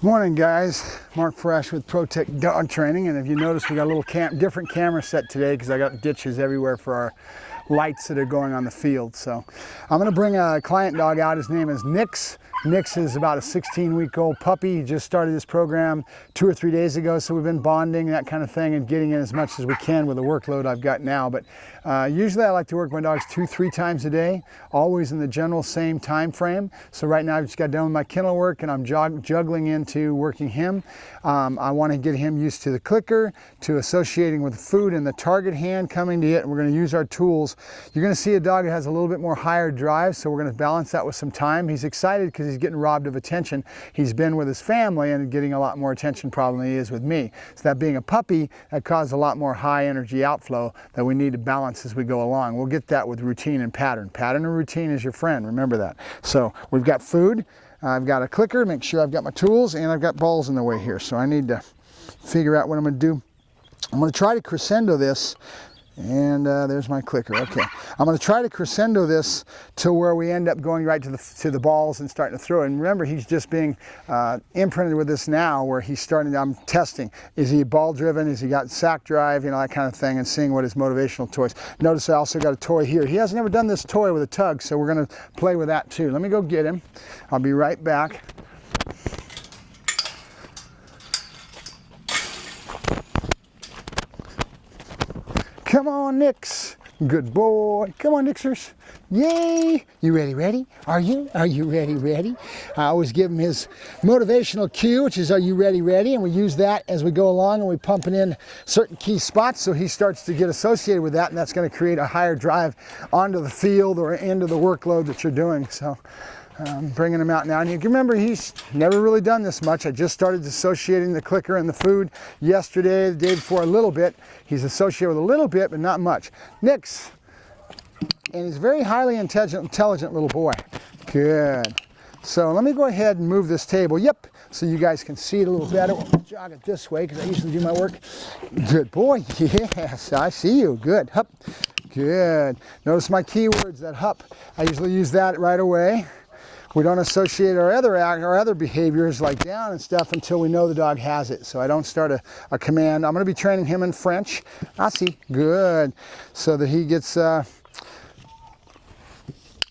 Morning guys, Mark Ferrasci with ProTech Dog Training, and if you notice we got a little different camera set today because I got ditches everywhere for our lights that are going on the field. So I'm going to bring a client dog out. His name is Nixe. Nixe is about a 16-week-old puppy. He just started this program 2 or 3 days ago, so we've been bonding, that kind of thing, and getting in as much as we can with the workload I've got now. But usually I like to work my dogs 2-3 times a day, always in the general same time frame. So right now I just got done with my kennel work and I'm juggling into working him. I want to get him used to the clicker, to associating with food and the target hand coming to it, and we're going to use our tools. You're going to see a dog that has a little bit more higher drive, so we're going to balance that with some time. He's excited because he's getting robbed of attention. He's been with his family and getting a lot more attention probably than he is with me. So that being a puppy, that caused a lot more high energy outflow that we need to balance as we go along. We'll get that with routine and pattern. Pattern and routine is your friend, remember that. So we've got food, I've got a clicker, make sure I've got my tools, and I've got balls in the way here. So I need to figure out what I'm going to do. I'm going to try to crescendo this. And there's my clicker. Okay, I'm going to try to crescendo this to where we end up going right to the balls and starting to throw it. And remember, he's just being imprinted with this now, where he's starting. I'm testing. Is he ball driven? Has he got sack drive? You know, that kind of thing, and seeing what his motivational toys. Notice I also got a toy here. He hasn't ever done this toy with a tug, so we're going to play with that too. Let me go get him. I'll be right back. Come on, Nixe. Good boy. Come on, Nixers. Yay! You ready? Are you? Are you ready? I always give him his motivational cue, which is, are you ready? And we use that as we go along, and we pump it in certain key spots so he starts to get associated with that, and that's going to create a higher drive onto the field or into the workload that you're doing. So I'm bringing him out now. And you can remember, he's never really done this much. I just started associating the clicker and the food yesterday, the day before a little bit. He's associated with a little bit, but not much. Nixe. And he's a very highly intelligent little boy. Good. So let me go ahead and move this table. Yep. So you guys can see it a little better. We'll jog it this way because I usually do my work. Good boy. Yes, I see you. Good. Hup. Good. Notice my keywords, that hup. I usually use that right away. We don't associate our other behaviors like down and stuff until we know the dog has it. So I don't start a command. I'm going to be training him in French. I see. Good. So that he gets,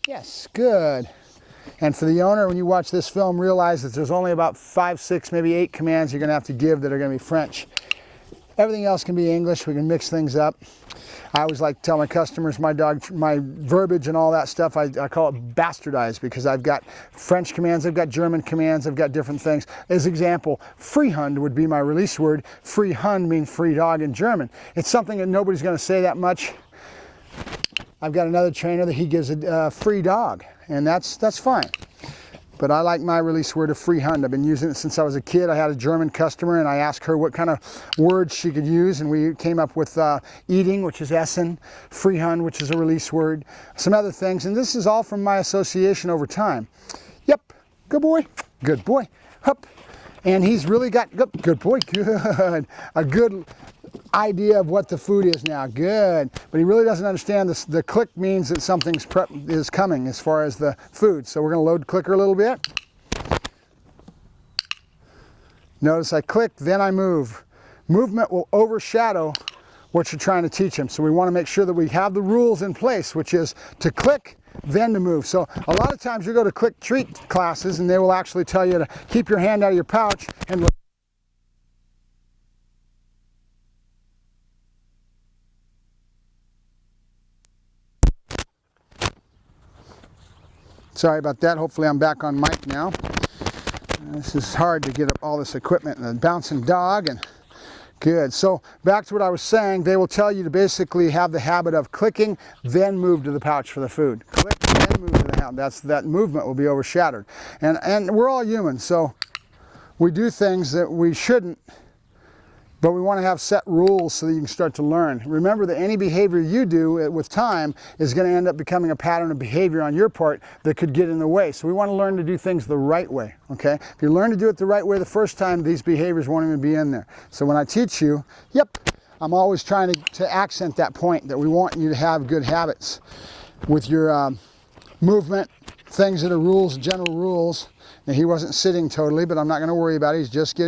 yes, good. And for the owner, when you watch this film, realize that there's only about 5, 6, maybe 8 commands you're going to have to give that are going to be French. Everything else can be English. We can mix things up. I always like to tell my customers my verbiage and all that stuff, I call it bastardized, because I've got French commands, I've got German commands, I've got different things. As example, Freihund would be my release word. Freihund means free dog in German. It's something that nobody's going to say that much. I've got another trainer that he gives a free dog, and that's fine. But I like my release word of Freihund. I've been using it since I was a kid. I had a German customer, and I asked her what kind of words she could use, and we came up with eating, which is Essen, Freihund, which is a release word, some other things, and this is all from my association over time. Yep, good boy, hup. And he's really got, good boy, good, a good idea of what the food is now, good. But he really doesn't understand this. The click means that something's is coming as far as the food. So we're going to load clicker a little bit. Notice I click, then I move. Movement will overshadow what you're trying to teach him. So we want to make sure that we have the rules in place, which is to click, then to move. So a lot of times you go to click treat classes and they will actually tell you to keep your hand out of your pouch and sorry about that. Hopefully I'm back on mic now. This is hard to get up all this equipment and a bouncing dog, and good. So back to what I was saying, they will tell you to basically have the habit of clicking, then move to the pouch for the food. Click, then move to the hound. That movement will be overshadowed. And we're all human, so we do things that we shouldn't, but we want to have set rules so that you can start to learn. Remember that any behavior you do with time is going to end up becoming a pattern of behavior on your part that could get in the way. So we want to learn to do things the right way, okay? If you learn to do it the right way the first time, these behaviors won't even be in there. So when I teach you, yep, I'm always trying to accent that point that we want you to have good habits with your movement, things that are rules, general rules. And he wasn't sitting totally, but I'm not going to worry about it. He's just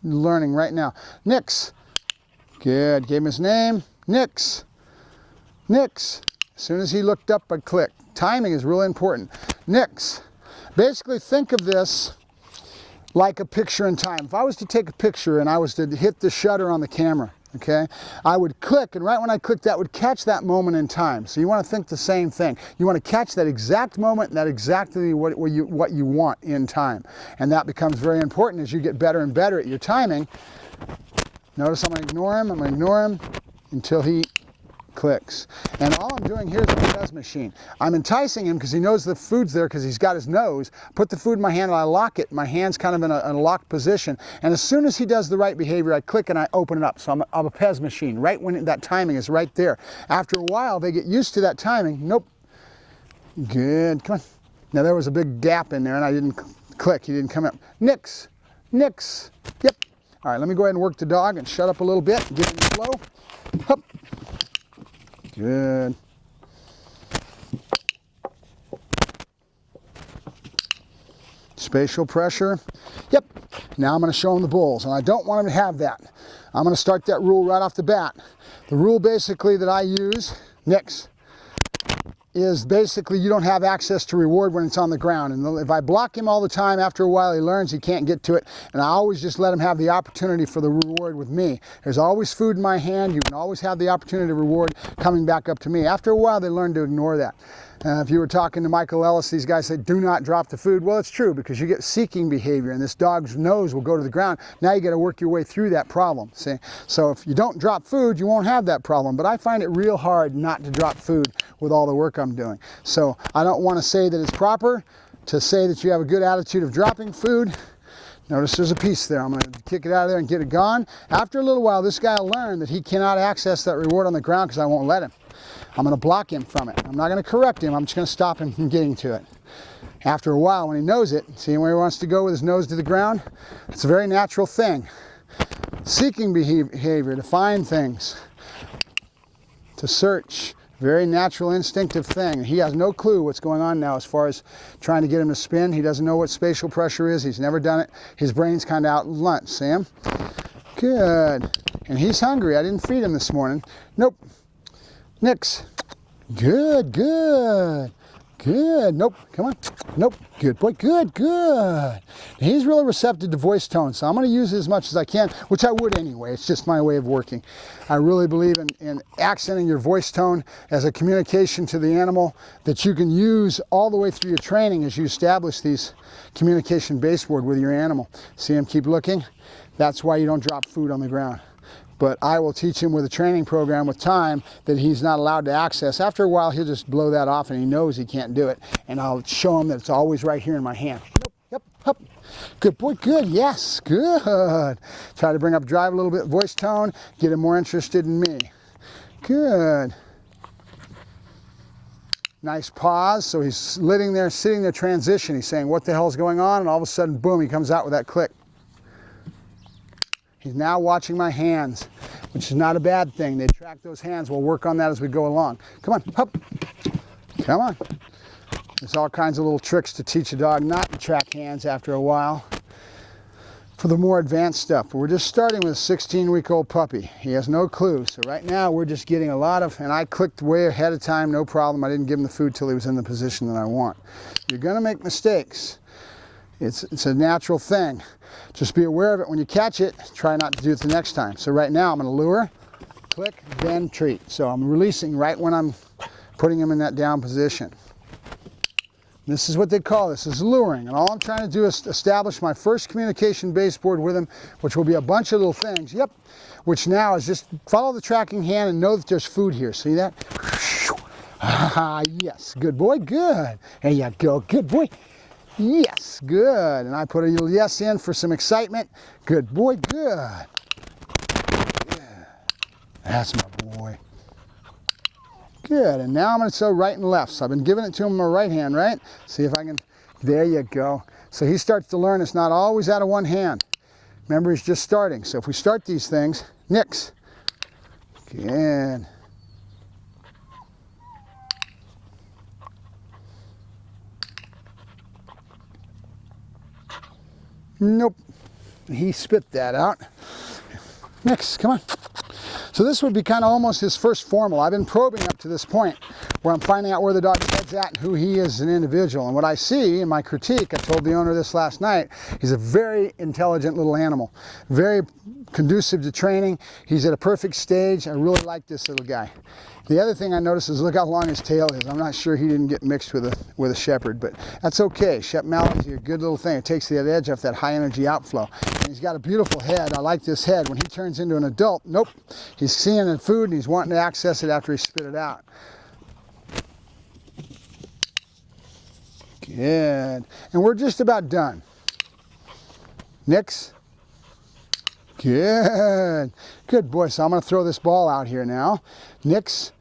learning right now. Nixe. Good. Gave him his name. Nixe. Nixe. As soon as he looked up, I'd click. Timing is really important. Nixe. Basically, think of this like a picture in time. If I was to take a picture and I was to hit the shutter on the camera, okay, I would click, and right when I clicked, that would catch that moment in time. So you want to think the same thing. You want to catch that exact moment and that exactly what you want in time. And that becomes very important as you get better and better at your timing. Notice I'm going to ignore him. I'm going to ignore him until he clicks. And all I'm doing here is a Pez machine. I'm enticing him because he knows the food's there because he's got his nose. Put the food in my hand and I lock it. My hand's kind of in a locked position. And as soon as he does the right behavior, I click and I open it up. So I'm a Pez machine. Right when that timing is right there. After a while, they get used to that timing. Nope. Good. Come on. Now there was a big gap in there and I didn't click. He didn't come up. Nixe. Nixe. Yep. All right, let me go ahead and work the dog and shut up a little bit and get in the flow. Hup. Good. Spatial pressure. Yep. Now I'm going to show him the bulls, and I don't want him to have that. I'm going to start that rule right off the bat. The rule basically that I use, Nixe, is basically you don't have access to reward when it's on the ground. And if I block him all the time, after a while he learns he can't get to it. And I always just let him have the opportunity for the reward with me. There's always food in my hand. You can always have the opportunity to reward coming back up to me. After a while they learn to ignore that. If you were talking to Michael Ellis, these guys say, do not drop the food. Well, it's true because you get seeking behavior and this dog's nose will go to the ground. Now you got to work your way through that problem, see? So if you don't drop food, you won't have that problem. But I find it real hard not to drop food with all the work I'm doing. So I don't want to say that it's proper to say that you have a good attitude of dropping food. Notice there's a piece there. I'm going to kick it out of there and get it gone. After a little while, this guy will learn that he cannot access that reward on the ground because I won't let him. I'm going to block him from it. I'm not going to correct him. I'm just going to stop him from getting to it. After a while, when he knows it, see where he wants to go with his nose to the ground? It's a very natural thing. Seeking behavior, to find things, to search. Very natural, instinctive thing. He has no clue what's going on now as far as trying to get him to spin. He doesn't know what spatial pressure is. He's never done it. His brain's kind of out in lunch. See him? Good. And he's hungry. I didn't feed him this morning. Nope. Nixe. Good, good. Good. Nope. Come on. Nope. Good boy. Good, good. He's really receptive to voice tone, so I'm going to use it as much as I can, which I would anyway. It's just my way of working. I really believe in accenting your voice tone as a communication to the animal that you can use all the way through your training as you establish these communication baseboard with your animal. See him keep looking? That's why you don't drop food on the ground. But I will teach him with a training program with time that he's not allowed to access. After a while, he'll just blow that off and he knows he can't do it. And I'll show him that it's always right here in my hand. Nope, yep, up. Good boy, good, yes, good. Try to bring up drive a little bit, voice tone, get him more interested in me. Good. Nice pause, so he's sitting there transition. He's saying, what the hell's going on? And all of a sudden, boom, he comes out with that click. He's now watching my hands, which is not a bad thing. They track those hands. We'll work on that as we go along. Come on, up. Come on. There's all kinds of little tricks to teach a dog not to track hands after a while for the more advanced stuff. But we're just starting with a 16-week-old puppy. He has no clue. So right now we're just getting a lot of, and I clicked way ahead of time, no problem. I didn't give him the food till he was in the position that I want. You're going to make mistakes. It's a natural thing. Just be aware of it when you catch it. Try not to do it the next time. So right now I'm going to lure, click, then treat. So I'm releasing right when I'm putting him in that down position. This is what they call this, is luring. And all I'm trying to do is establish my first communication baseboard with him, which will be a bunch of little things. Yep. Which now is just follow the tracking hand and know that there's food here. See that? Ah, yes. Good boy. Good. There you go. Good boy. Yes, good. And I put a little yes in for some excitement. Good boy, good. Yeah. That's my boy. Good, and now I'm going to show right and left. So I've been giving it to him in my right hand, right? See if I can, there you go. So he starts to learn it's not always out of one hand. Remember, he's just starting. So if we start these things, Nixe. Good. Nope. He spit that out. Nixe, come on. So this would be kind of almost his first formal. I've been probing up to this point where I'm finding out where the dog's head's at and who he is as an individual. And what I see in my critique, I told the owner this last night, he's a very intelligent little animal, very conducive to training. He's at a perfect stage. I really like this little guy. The other thing I noticed is look how long his tail is. I'm not sure he didn't get mixed with a shepherd, but that's okay. Shep Malinois is a good little thing. It takes the edge off that high energy outflow. And he's got a beautiful head. I like this head. When he turns into an adult, nope. He's seeing the food and he's wanting to access it after he spit it out. Good. And we're just about done. Nixe. Good. Good boy. So I'm going to throw this ball out here now. Nixe.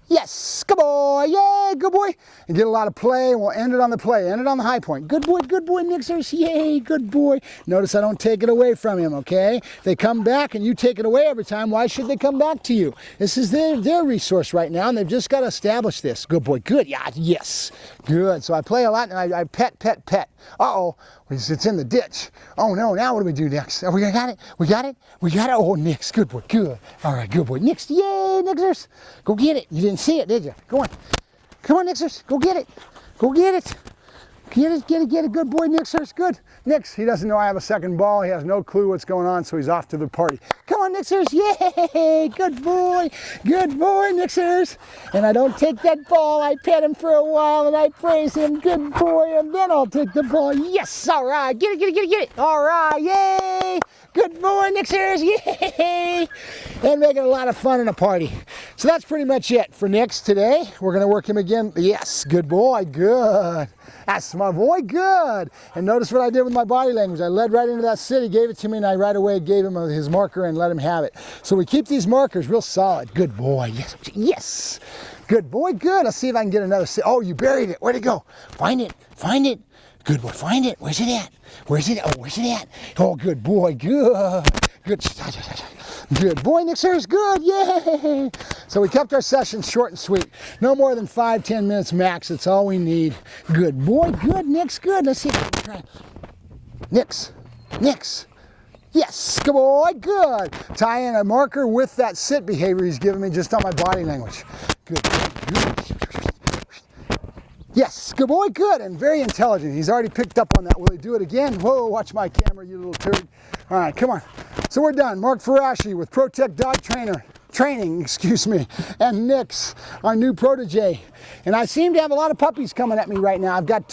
Yes, good boy, yay, good boy. And get a lot of play, and we'll end it on the play, end it on the high point. Good boy, Nixers, yay, good boy. Notice I don't take it away from him, okay? They come back and you take it away every time. Why should they come back to you? This is their resource right now, and they've just got to establish this. Good boy, good, yeah, yes, good. So I play a lot, and I pet. Uh-oh, it's in the ditch. Oh no, now what do we do next? Oh, we got it, we got it. Oh, Nixe, good boy, good. All right, good boy, Nixe, yay, Nixers. Go get it. You didn't see it, did you? Go on. Come on, Nixers, go get it. Go get it. Get it, good boy, Nixers, good. Nixe, he doesn't know I have a second ball. He has no clue what's going on, so he's off to the party. Come on, Nixers, yay, good boy, Nixers. And I don't take that ball. I pet him for a while and I praise him, good boy, and then I'll take the ball. Yes, all right, get it. All right, yay. Good boy, Nixers, yay! And making a lot of fun in a party. So that's pretty much it for Nixe today. We're gonna work him again. Yes, good boy, good. That's my boy, good. And notice what I did with my body language. I led right into that sit, he gave it to me, and I right away gave him his marker and let him have it. So we keep these markers real solid. Good boy, yes. Good boy, good. Let's see if I can get another sit. Oh, you buried it, where'd it go? Find it. Good boy, find it. Where's it at? Where's it at? Oh, good boy, good. Good boy, Nixers, good, yay! So we kept our session short and sweet. No more than 5-10 minutes max, that's all we need. Good boy, good, Nixe, good. Let's see if I can try. Nixe. Yes, good boy, good. Tie in a marker with that sit behavior he's giving me just on my body language. Good. Yes, good boy, good, and very intelligent. He's already picked up on that. Will he do it again? Whoa, watch my camera, you little turd. All right, come on. So we're done. Mark Ferrasci with ProTech Dog Training, and Nixe, our new protege. And I seem to have a lot of puppies coming at me right now. I've got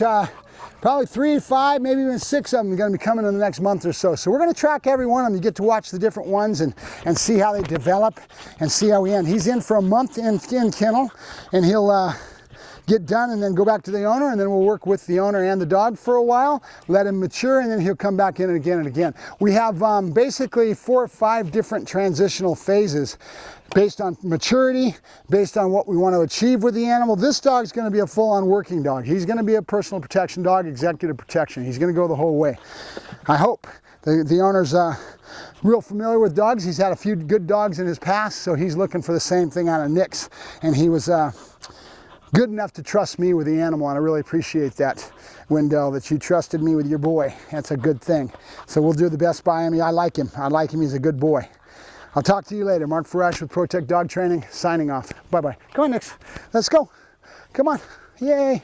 probably 3, 5, maybe even 6 of them going to be coming in the next month or so. So we're going to track every one of them. You get to watch the different ones and see how they develop and see how we end. He's in for a month in kennel, and he'll get done and then go back to the owner, and then we'll work with the owner and the dog for a while, let him mature, and then he'll come back in again and again. We have basically 4 or 5 different transitional phases based on maturity, based on what we want to achieve with the animal. This dog's going to be a full-on working dog. He's going to be a personal protection dog, executive protection. He's going to go the whole way. I hope. The owner's real familiar with dogs. He's had a few good dogs in his past, so he's looking for the same thing out of Nixe. And he was good enough to trust me with the animal, and I really appreciate that, Wendell, that you trusted me with your boy. That's a good thing. So we'll do the best by him. I like him. He's a good boy. I'll talk to you later. Mark Ferrasci with ProTech Dog Training, signing off. Bye-bye. Come on, Nixe. Let's go. Come on. Yay.